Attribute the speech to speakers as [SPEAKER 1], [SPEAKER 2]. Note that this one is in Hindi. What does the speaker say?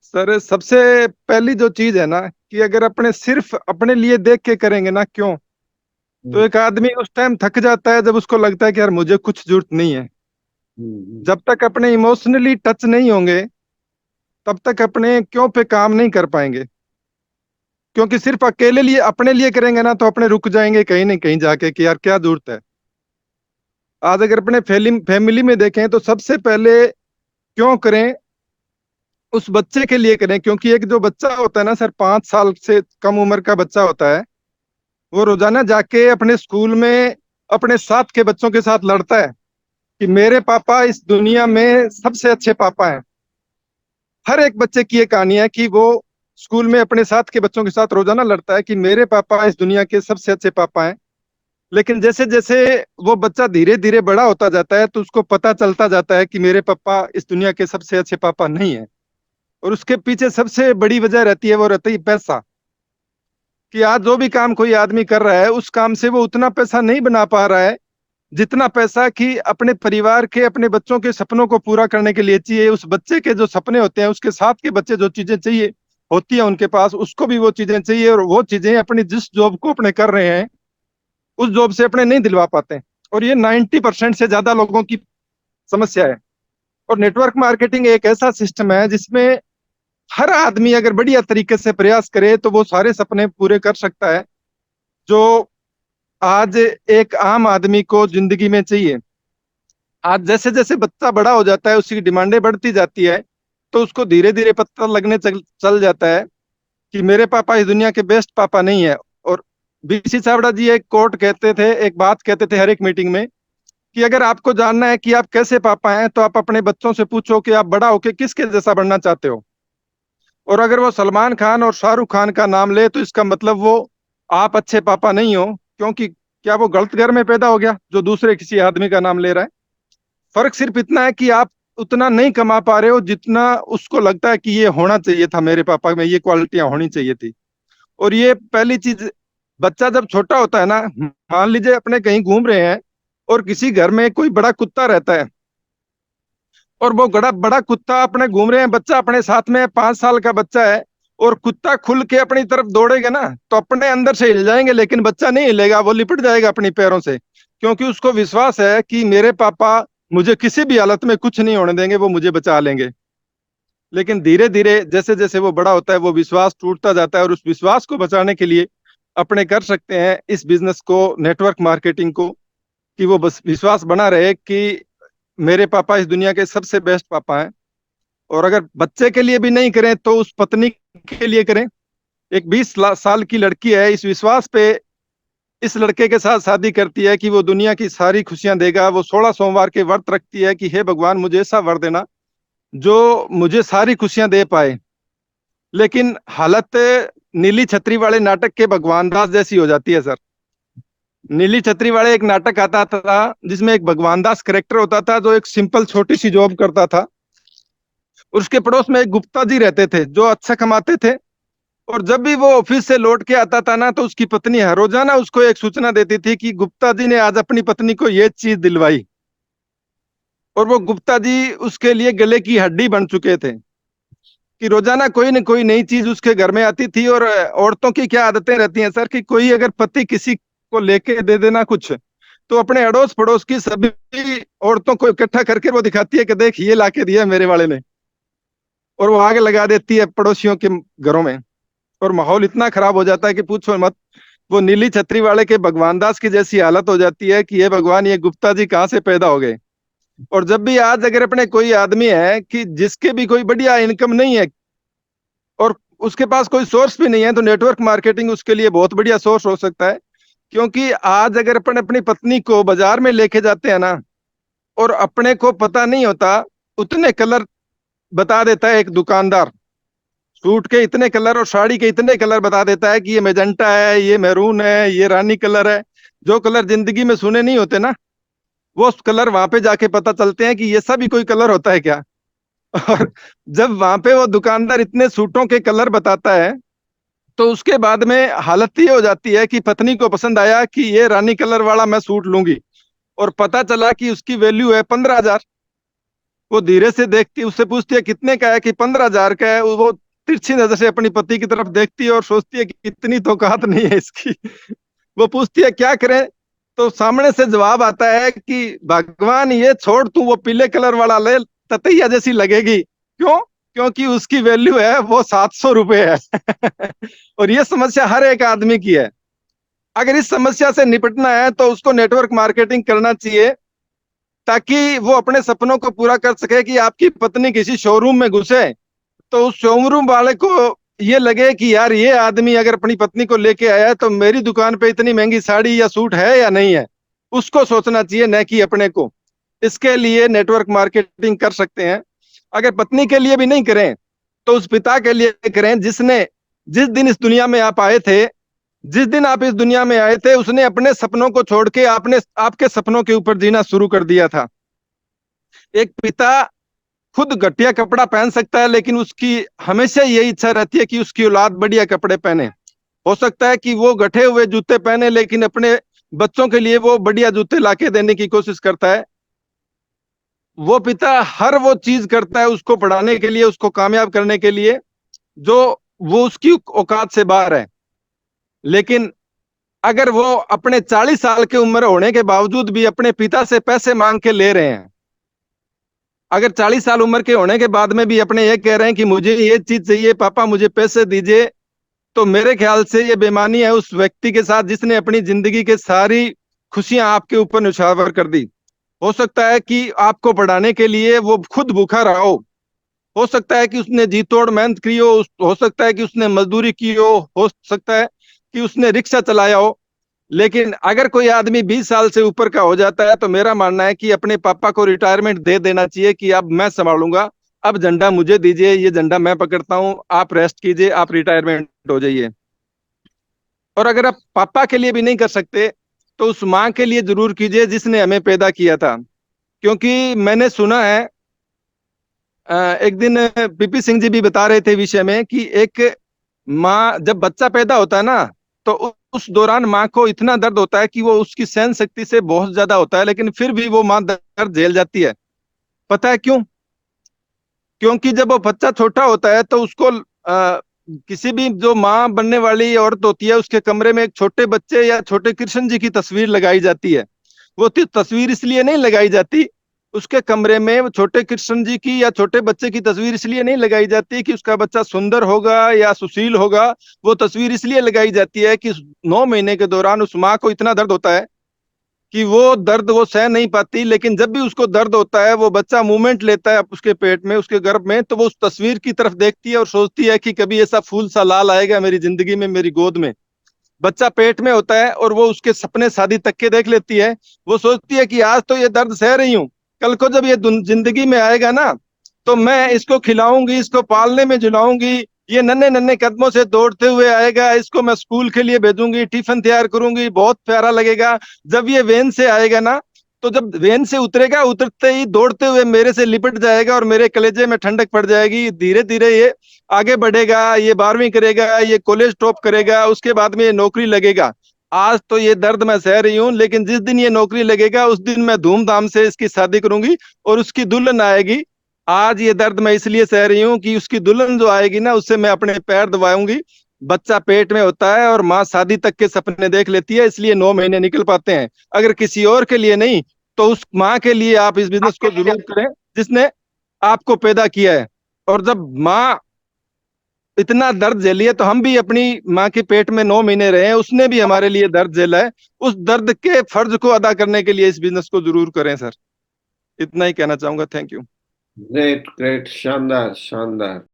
[SPEAKER 1] सर सबसे पहली जो चीज है ना, कि अगर अपने सिर्फ अपने लिए देख के करेंगे ना, क्यों, तो
[SPEAKER 2] हम्म।
[SPEAKER 1] एक आदमी उस टाइम थक जाता है जब उसको लगता है कि यार मुझे कुछ जरूरत नहीं है।
[SPEAKER 2] हम्म।
[SPEAKER 1] जब तक अपने इमोशनली टच नहीं होंगे, तब तक अपने क्यों पे काम नहीं कर पाएंगे। क्योंकि सिर्फ अकेले लिए अपने लिए करेंगे ना, तो अपने रुक जाएंगे कहीं नहीं कहीं जाके कि यार क्या जरूरत है। आज अगर अपने फैमिली में देखें तो सबसे पहले क्यों करें, उस बच्चे के लिए करें। क्योंकि एक जो बच्चा होता है ना सर, 5 साल से कम उम्र का बच्चा होता है, वो रोजाना जाके अपने स्कूल में अपने साथ के बच्चों के साथ लड़ता है कि मेरे पापा इस दुनिया में सबसे अच्छे पापा हैं। हर एक बच्चे की ये कहानी है कि वो स्कूल में अपने साथ के बच्चों के साथ रोजाना लड़ता है कि मेरे पापा इस दुनिया के सबसे अच्छे पापा हैं। लेकिन जैसे जैसे वो बच्चा धीरे धीरे बड़ा होता जाता है, तो उसको पता चलता जाता है कि मेरे पापा इस दुनिया के सबसे अच्छे पापा नहीं है। और उसके पीछे सबसे बड़ी वजह रहती है, वो रहती है पैसा। कि आज जो भी काम कोई आदमी कर रहा है, उस काम से वो उतना पैसा नहीं बना पा रहा है जितना पैसा कि अपने परिवार के, अपने बच्चों के सपनों को पूरा करने के लिए चाहिए। उस बच्चे के जो सपने होते हैं, उसके साथ के बच्चे जो चीजें चाहिए होती है उनके पास, उसको भी वो चीजें चाहिए। और वो चीजें अपनी जिस जॉब को अपने कर रहे हैं, उस जॉब से अपने नहीं दिलवा पाते। और ये 90% से ज्यादा लोगों की समस्या है। और नेटवर्क मार्केटिंग एक ऐसा सिस्टम है जिसमें हर आदमी अगर बढ़िया तरीके से प्रयास करे तो वो सारे सपने पूरे कर सकता है जो आज एक आम आदमी को जिंदगी में चाहिए। आज जैसे जैसे बच्चा बड़ा हो जाता है, उसकी डिमांडें बढ़ती जाती है, तो उसको धीरे धीरे पता लगने चल जाता है कि मेरे पापा इस दुनिया के बेस्ट पापा नहीं है। और बीसी चावड़ा जी एक कोट कहते थे, एक बात कहते थे हर एक मीटिंग में, कि अगर आपको जानना है कि आप कैसे पापा हैं, तो आप अपने बच्चों से पूछो कि आप बड़ा होके किसके जैसा बनना चाहते हो। और अगर वो सलमान खान और शाहरुख खान का नाम ले, तो इसका मतलब वो आप अच्छे पापा नहीं हो। क्योंकि क्या वो गलत घर में पैदा हो गया जो दूसरे किसी आदमी का नाम ले रहा है। फर्क सिर्फ इतना है कि आप उतना नहीं कमा पा रहे हो जितना उसको लगता है कि ये होना चाहिए था, मेरे पापा में ये क्वालिटियां होनी चाहिए थी। और ये पहली चीज, बच्चा जब छोटा होता है ना, मान लीजिए अपने कहीं घूम रहे हैं और किसी घर में कोई बड़ा कुत्ता रहता है, और वो बड़ा बड़ा कुत्ता अपने घूम रहे हैं, बच्चा अपने साथ में 5 साल का बच्चा है, और कुत्ता खुल के अपनी तरफ दौड़ेगा ना, तो अपने अंदर से हिल जाएंगे, लेकिन बच्चा नहीं हिलेगा, वो लिपट जाएगा अपनी पैरों से। क्योंकि उसको विश्वास है कि मेरे पापा मुझे किसी भी हालत में कुछ नहीं होने देंगे, वो मुझे बचा लेंगे। लेकिन धीरे धीरे जैसे जैसे वो बड़ा होता है, वो विश्वास टूटता जाता है। और उस विश्वास को बचाने के लिए अपने कर सकते हैं इस बिजनेस को, नेटवर्क मार्केटिंग को, कि वो बस विश्वास बना रहे कि मेरे पापा इस दुनिया के सबसे बेस्ट पापा हैं। और अगर बच्चे के लिए भी नहीं करें तो उस पत्नी के लिए करें। एक 20 साल की लड़की है, इस विश्वास पे इस लड़के के साथ शादी करती है कि वो दुनिया की सारी खुशियां देगा। वो 16 सोमवार के व्रत रखती है कि हे भगवान मुझे ऐसा वर देना जो मुझे सारी खुशियां दे पाए। लेकिन हालत नीली छतरी वाले नाटक के भगवान दास जैसी हो जाती है सर। नीली छतरी वाले एक नाटक आता था जिसमें एक भगवान दास करेक्टर होता था, जो एक सिंपल छोटी सी जॉब करता था। उसके पड़ोस में एक गुप्ता जी रहते थे जो अच्छा कमाते थे। और जब भी वो ऑफिस से लौट के आता था ना, तो उसकी पत्नी हर रोजाना उसको एक सूचना देती थी कि गुप्ता जी ने आज अपनी पत्नी को ये चीज दिलवाई। और वो गुप्ता जी उसके लिए गले की हड्डी बन चुके थे कि रोजाना कोई न कोई नई चीज उसके घर में आती थी। और औरतों की क्या आदतें रहती हैं सर, कि कोई अगर पति किसी को लेके दे देना कुछ, तो अपने अड़ोस पड़ोस की सभी औरतों को इकट्ठा करके वो दिखाती है कि देख ये लाके दिया मेरे वाले ने। और वो आगे लगा देती है पड़ोसियों के घरों में। और माहौल इतना खराब हो जाता है कि पूछो मत। वो नीली छतरी वाले के भगवान दास की जैसी हालत हो जाती है कि ये भगवान, ये गुप्ता जी कहाँ से पैदा हो गए। और जब भी आज अगर अपने कोई आदमी है कि जिसके भी कोई बढ़िया इनकम नहीं है, और उसके पास कोई सोर्स भी नहीं है, तो नेटवर्क मार्केटिंग उसके लिए बहुत बढ़िया सोर्स हो सकता है। क्योंकि आज अगर अपन अपनी पत्नी को बाजार में लेके जाते हैं ना, और अपने को पता नहीं होता, उतने कलर बता देता है एक दुकानदार, सूट के इतने कलर और साड़ी के इतने कलर बता देता है कि ये मेजेंटा है, ये मैरून है, ये रानी कलर है। जो कलर जिंदगी में सुने नहीं होते ना, वो कलर वहां पे जाके पता चलते हैं कि ये सब भी कोई कलर होता है क्या। और जब वहां पे वो दुकानदार इतने सूटों के कलर बताता है, तो उसके बाद में हालत ये हो जाती है कि पत्नी को पसंद आया कि ये रानी कलर वाला मैं सूट लूंगी। और पता चला कि उसकी वैल्यू है 15,000। वो धीरे से देखती है, उससे पूछती है कितने का है, कि 15,000 का है। वो तिरछी नजर से अपनी पति की तरफ देखती है और सोचती है कि इतनी तो औकात नहीं है इसकी। वो पूछती है क्या करें, तो सामने से जवाब आता है कि भगवान ये छोड़, तू वो पीले कलर वाला ले, ततैया जैसी लगेगी। क्यों? क्योंकि उसकी वैल्यू है वो 700 रुपए है। और ये समस्या हर एक आदमी की है। अगर इस समस्या से निपटना है तो उसको नेटवर्क मार्केटिंग करना चाहिए, ताकि वो अपने सपनों को पूरा कर सके। कि आपकी पत्नी किसी शोरूम में घुसे तो उस शोरूम वाले को ये लगे कि यार ये आदमी अगर अपनी पत्नी को लेके आया है तो मेरी दुकान पे इतनी महंगी साड़ी या सूट है या नहीं है। उसको सोचना चाहिए, न कि अपने को। इसके लिए नेटवर्क मार्केटिंग कर सकते हैं। अगर पत्नी के लिए भी नहीं करें तो उस पिता के लिए करें जिसने, जिस दिन इस दुनिया में आप आए थे, जिस दिन आप इस दुनिया में आए थे, उसने अपने सपनों को छोड़ के आपने आपके सपनों के ऊपर जीना शुरू कर दिया था। एक पिता खुद घटिया कपड़ा पहन सकता है, लेकिन उसकी हमेशा यही इच्छा रहती है कि उसकी औलाद बढ़िया कपड़े पहने। हो सकता है कि वो गठे हुए जूते पहने, लेकिन अपने बच्चों के लिए वो बढ़िया जूते लाके देने की कोशिश करता है। वो पिता हर वो चीज करता है उसको पढ़ाने के लिए, उसको कामयाब करने के लिए, जो वो उसकी औकात से बाहर है। लेकिन अगर वो अपने 40 साल की उम्र होने के बावजूद भी अपने पिता से पैसे मांग के ले रहे हैं, अगर 40 साल उम्र के होने के बाद में भी अपने ये कह रहे हैं कि मुझे ये चीज चाहिए पापा, मुझे पैसे दीजिए, तो मेरे ख्याल से ये बेईमानी है उस व्यक्ति के साथ जिसने अपनी जिंदगी के सारी खुशियां आपके ऊपर न्यौछावर कर दी। हो सकता है कि आपको पढ़ाने के लिए वो खुद भूखा रहा हो सकता है कि उसने जी तोड़ मेहनत की हो सकता है कि उसने मजदूरी की हो सकता है कि उसने रिक्शा चलाया हो। लेकिन अगर कोई आदमी 20 साल से ऊपर का हो जाता है तो मेरा मानना है कि अपने पापा को रिटायरमेंट दे देना चाहिए, कि अब मैं संभालूंगा, अब झंडा मुझे दीजिए, ये झंडा मैं पकड़ता हूं, आप रेस्ट कीजिए, आप रिटायरमेंट हो जाइए। और अगर आप पापा के लिए भी नहीं कर सकते तो उस माँ के लिए जरूर कीजिए जिसने हमें पैदा किया था। क्योंकि मैंने सुना है, एक दिन पीपी सिंह जी भी बता रहे थे विषय में, कि एक माँ जब बच्चा पैदा होता है ना, तो उस दौरान माँ को इतना दर्द होता है कि वो उसकी सहन शक्ति से बहुत ज्यादा होता है, लेकिन फिर भी वो माँ दर्द झेल जाती है। पता है क्यों? क्योंकि जब वो बच्चा छोटा होता है तो उसको किसी भी जो माँ बनने वाली औरत होती है उसके कमरे में एक छोटे बच्चे या छोटे कृष्ण जी की तस्वीर लगाई जाती है। वो तस्वीर इसलिए नहीं लगाई जाती उसके कमरे में, वो छोटे कृष्ण जी की या छोटे बच्चे की तस्वीर इसलिए नहीं लगाई जाती कि उसका बच्चा सुंदर होगा या सुशील होगा। वो तस्वीर इसलिए लगाई जाती है कि 9 महीने के दौरान उस माँ को इतना दर्द होता है कि वो दर्द वो सह नहीं पाती, लेकिन जब भी उसको दर्द होता है वो बच्चा मूवमेंट लेता है उसके पेट में, उसके गर्भ में, तो वो उस तस्वीर की तरफ देखती है और सोचती है कि कभी ऐसा फूल सा लाल आएगा मेरी जिंदगी में, मेरी गोद में। बच्चा पेट में होता है और वो उसके सपने शादी तक के देख लेती है। वो सोचती है कि आज तो ये दर्द सह रही हूँ, कल को जब ये जिंदगी में आएगा ना, तो मैं इसको खिलाऊंगी, इसको पालने में झुलाऊंगी, ये नन्हे नन्हे कदमों से दौड़ते हुए आएगा, इसको मैं स्कूल के लिए भेजूंगी, टिफिन तैयार करूंगी, बहुत प्यारा लगेगा। जब ये वेन से आएगा ना, तो जब वेन से उतरेगा, उतरते ही दौड़ते हुए मेरे से लिपट जाएगा और मेरे कलेजे में ठंडक पड़ जाएगी। धीरे धीरे ये आगे बढ़ेगा, ये 12वीं करेगा, ये कॉलेज टॉप करेगा, उसके बाद में ये नौकरी लगेगा। आज तो ये दर्द मैं सह रही हूँ, लेकिन जिस दिन ये नौकरी लगेगा उस दिन मैं धूमधाम से इसकी शादी करूंगी और उसकी दुल्हन आएगी। आज ये दर्द मैं इसलिए सह रही हूँ कि उसकी दुल्हन जो आएगी ना, उससे मैं अपने पैर दबाऊंगी। बच्चा पेट में होता है और माँ शादी तक के सपने देख लेती है, इसलिए 9 महीने निकल पाते हैं। अगर किसी और के लिए नहीं तो उस माँ के लिए आप इस बिजनेस को जरूर करें जिसने आपको पैदा किया है। और जब माँ इतना दर्द झेली है तो हम भी अपनी माँ के पेट में 9 महीने रहे हैं, उसने भी हमारे लिए दर्द झेला है। उस दर्द के फर्ज को अदा करने के लिए इस बिजनेस को जरूर करें सर। इतना ही कहना चाहूंगा। Thank you.
[SPEAKER 2] ग्रेट ग्रेट, शानदार शानदार।